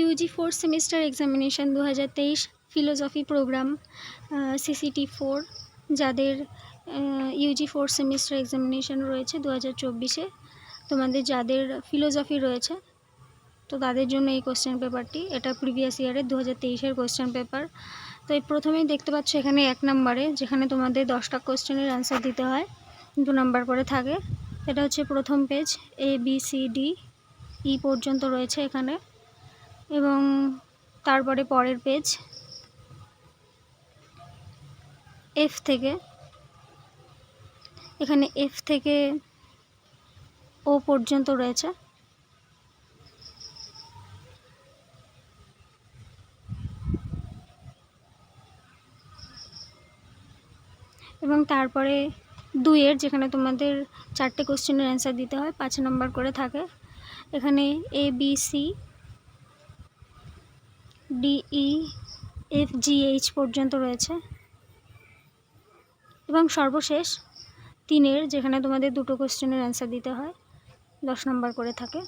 Yuji 4th semester examination 2023 philosophy programme CCT4 যাদের Yuji 4th semester examination রয়েছে 2024-এ, তোমাদের যাদের ফিলোসফি রয়েছে তো তাদের জন্য এই কোশ্চেন পেপারটি, এটা প্রিভিয়াস ইয়ারের 2023-এর কোশ্চেন পেপার। তো এই প্রথমেই দেখতে পাচ্ছ এখানে 1 নম্বরে, যেখানে তোমাদের 10টা কোশ্চেনের অ্যান্সার দিতে হয়, 2 নাম্বার করে থাকে। এটা হচ্ছে প্রথম পেজ, ABCDE পর্যন্ত রয়েছে এখানে, এবং তারপরে পরের পেজ F থেকে, এখানে F থেকে O পর্যন্ত রয়েছে। এবং তারপরে 2-এর, যেখানে তোমাদের 4টে কোশ্চেনের অ্যান্সার দিতে হয়, 5 নাম্বার করে থাকে। এখানে ABCDEFGH পর্যন্ত রয়েছে। এবং সর্বশেষ 3-এর, যেখানে তোমাদের 2টো কোশ্চেনের অ্যান্সার দিতে হয়, 10 নাম্বার করে থাকে।